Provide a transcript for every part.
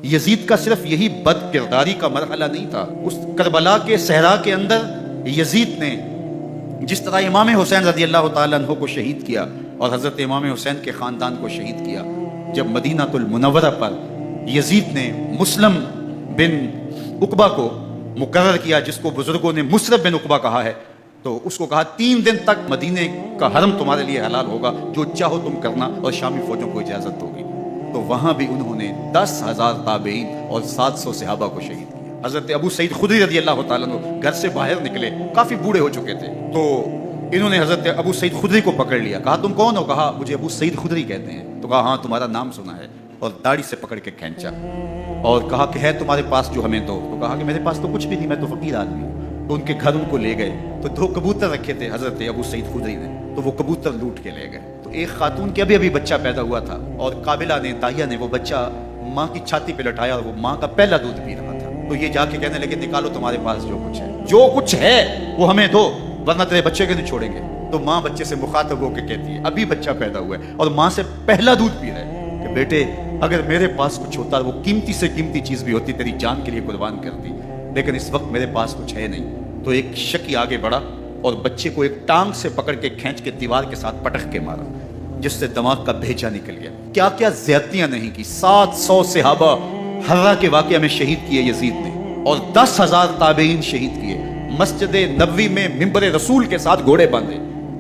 یزید کا صرف یہی بد کرداری کا مرحلہ نہیں تھا، اس کربلا کے صحرا کے اندر یزید نے جس طرح امام حسین رضی اللہ تعالیٰ عنہ کو شہید کیا اور حضرت امام حسین کے خاندان کو شہید کیا، جب مدینہ المنورہ پر یزید نے مسلم بن عقبہ کو مقرر کیا، جس کو بزرگوں نے مصرف بن عقبہ کہا ہے، تو اس کو کہا 3 دن تک مدینے کا حرم تمہارے لیے حلال ہوگا، جو چاہو تم کرنا، اور شامی فوجوں کو اجازت ہوگی۔ تو وہاں بھی انہوں نے 10,000 تابعین اور 700 صحابہ کو شہید کیا۔ حضرت ابو سعید خدری رضی اللہ تعالیٰ عنہ گھر سے باہر نکلے، کافی بوڑھے ہو چکے تھے، تو انہوں نے حضرت ابو سعید خدری کو پکڑ لیا، کہا تم کون ہو؟ کہا مجھے ابو سعید خدری کہتے ہیں۔ تو کہا ہاں تمہارا نام سنا ہے، اور داڑھی سے پکڑ کے کھینچا اور کہا کہ ہے تمہارے پاس جو ہمیں دو؟ تو کہا کہ میرے پاس تو کچھ بھی نہیں، میں تو فقیر آدمی ہوں۔ تو ان کے گھر ان کو لے گئے، تو 2 کبوتر رکھے تھے حضرت ابو سعید خدری نے، تو وہ کبوتر لوٹ کے لے گئے۔ تو ایک خاتون کے ابھی بچہ پیدا ہوا تھا، اور قابلہ نے، داہیہ نے وہ بچہ ماں کی چھاتی پہ لٹایا، اور وہ ماں کا پہلا دودھ پی رہا تھا۔ تو یہ جا کے کہنے لگے نکالو تمہارے پاس جو کچھ ہے وہ ہمیں دو، ورنہ تیرے بچے کے نہیں چھوڑیں گے۔ تو ماں بچے سے مخاطب ہو کے کہتی ہے، ابھی بچہ پیدا ہوا ہے اور ماں سے پہلا دودھ پی رہا ہے، کہ بیٹے اگر میرے پاس کچھ ہوتا، وہ قیمتی سے قیمتی چیز بھی ہوتی، تیری جان کے لیے قربان کرتی، لیکن اس وقت میرے پاس کچھ ہے نہیں۔ تو ایک شکی آگے بڑھا اور بچے کو ایک ٹانگ سے پکڑ کے کھینچ کے دیوار کے ساتھ پٹک کے مارا، جس سے دماغ کا بھیجا نکل گیا۔ کیا کیا زیادتیاں نہیں کی۔ 700 صحابہ حرہ کے واقعہ میں شہید کیے یزید نے، اور 10,000 تابعین شہید کیے۔ مسجد نبوی میں ممبر رسول کے ساتھ گھوڑے باندھے،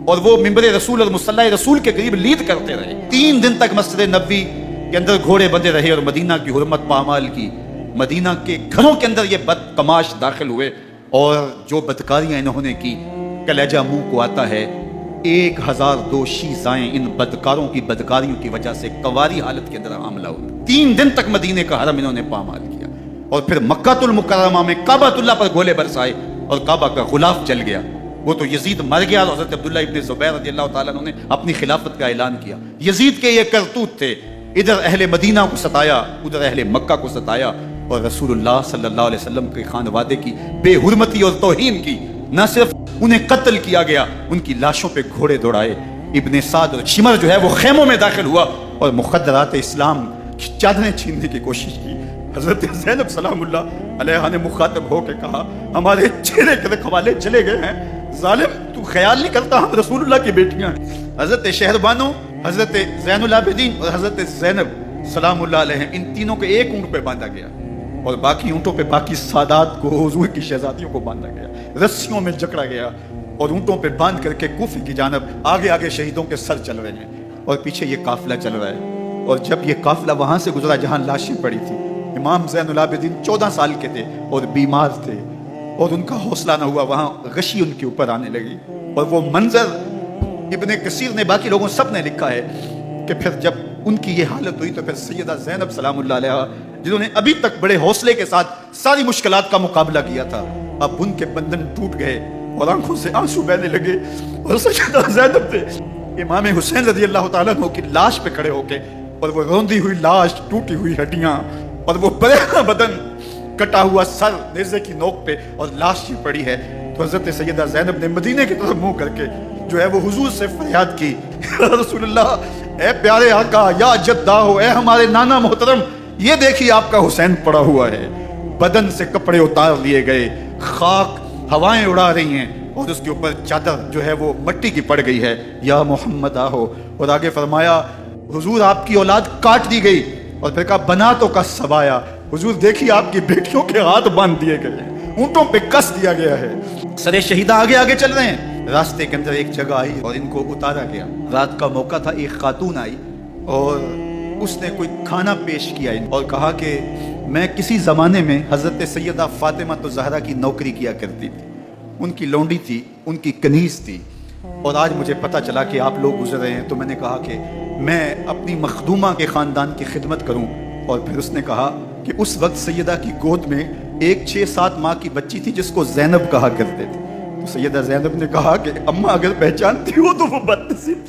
اور وہ ممبر رسول اور مصلی رسول کے قریب لید کرتے رہے۔ 3 دن تک مسجد نبوی کے اندر گھوڑے بندے رہے، اور مدینہ کی حرمت پامال کی۔ مدینہ کے گھروں کے اندر یہ بدتماش داخل ہوئے، اور جو بدکاریاں انہوں نے کی، کلیجہ منہ کو آتا ہے۔ 1002 شیزائیں ان بدکاروں کی بدکاریوں کی وجہ سے کواری حالت کے اندر حاملہ ہوئی۔ 3 دن تک مدینے کا حرم انہوں نے پامال کیا، اور پھر مکہ المکرمہ میں کعبۃ اللہ پر گولے برسائے، اور کعبہ کا غلاف جل گیا۔ وہ تو یزید مر گیا، اور حضرت عبداللہ ابن زبیر رضی اللہ تعالیٰ عنہ نے اپنی خلافت کا اعلان کیا۔ یزید کے یہ کرتوت تھے، ادھر اہل مدینہ کو ستایا، ادھر اہل مکہ کو ستایا، اور رسول اللہ صلی اللہ علیہ وسلم کے خانوادے کی بے حرمتی اور توہین کی۔ نہ صرف انہیں قتل کیا گیا، ان کی لاشوں پہ گھوڑے دوڑائے۔ ابن سعد اور شمر جو ہے وہ خیموں میں داخل ہوا، اور مخدرات اسلام کی چادریں چھیننے کی کوشش کی۔ حضرت زینب سلام اللہ علیہا نے مخاطب ہو کے کہا ہمارے چہرے کے رکھوالے چلے گئے ہیں، ظالم تو خیال نہیں کرتا ہم رسول اللہ کی بیٹیاں ہیں۔ حضرت شہربانو، حضرت زین العابدین اور حضرت زینب سلام اللہ علیہ، ان تینوں کو ایک اونٹ پہ باندھا گیا، اور باقی اونٹوں پہ باقی سادات کو، حضور کی شہزادیوں کو باندھا گیا، رسیوں میں جکڑا گیا، اور اونٹوں پہ باندھ کر کے کوفے کی جانب آگے آگے شہیدوں کے سر چل رہے ہیں، اور پیچھے یہ قافلہ چل رہا ہے۔ اور جب یہ قافلہ وہاں سے گزرا جہاں لاشیں پڑی تھی، امام زین العابدین 14 سال کے تھے اور بیمار تھے، اور ان کا حوصلہ نہ ہوا، وہاں غشی ان کے اوپر آنے لگی۔ اور وہ منظر ابن کثیر نے، باقی لوگوں سب نے لکھا ہے کہ پھر جب ان کی یہ حالت ہوئی، تو پھر سیدہ زینب سلام اللہ علیہا، جنہوں نے ابھی تک بڑے حوصلے کے ساتھ ساری مشکلات کا مقابلہ کیا تھا، اب ان کے بندن ٹوٹ گئے اور آنکھوں سے آنسو بہنے لگے، اور سیدہ زینب نے امام حسین رضی اللہ تعالیٰ عنہ کی لاش پہ کھڑے ہو کے، اور وہ روندی ہوئی لاش، ٹوٹی ہوئی ہڈیاں، اور وہ برینا بدن، کٹا ہوا سر نیزے کی نوک پہ، اور لاش ہی پڑی ہے، تو حضرت سیدہ زینب نے مدینے کی طرف منہ کر کے جو ہے وہ حضور سے فریاد کی، رسول اللہ، اے پیارے آقا، یا جدہ ہو، اے ہمارے نانا محترم، یہ دیکھیے آپ کا حسین پڑا ہوا ہے، بدن سے کپڑے اتار لیے گئے، خاک ہوائیں اڑا رہی ہیں، اور اس کے اوپر چادر جو ہے وہ مٹی کی پڑ گئی ہے، یا محمد آہو۔ اور آگے فرمایا حضور آپ کی اولاد کاٹ دی گئی، اور پھر کہا بناتوں کا سبایا، حضور دیکھیے آپ کی بیٹیوں کے ہاتھ باندھ دیے گئے ہیں، اونٹوں پہ کس دیا گیا ہے، سرے شہیدہ آگے آگے چل رہے ہیں۔ راستے کے اندر ایک جگہ آئی اور ان کو اتارا گیا، رات کا موقع تھا، ایک خاتون آئی اور اس نے کوئی کھانا پیش کیا اور کہا کہ میں کسی زمانے میں حضرت سیدہ فاطمہ زہرا کی نوکری کیا کرتی تھی، ان کی لونڈی تھی، ان کی کنیز تھی، اور آج مجھے پتہ چلا کہ آپ لوگ گزر رہے ہیں، تو میں نے کہا کہ میں اپنی مخدومہ کے خاندان کی خدمت کروں۔ اور پھر اس نے کہا کہ اس وقت سیدہ کی گود میں ایک 6-7 ماہ کی بچی تھی جس کو زینب کہا کرتے تھے۔ تو سیدہ زینب نے کہا کہ اماں اگر پہچانتی ہو تو وہ بدنصیب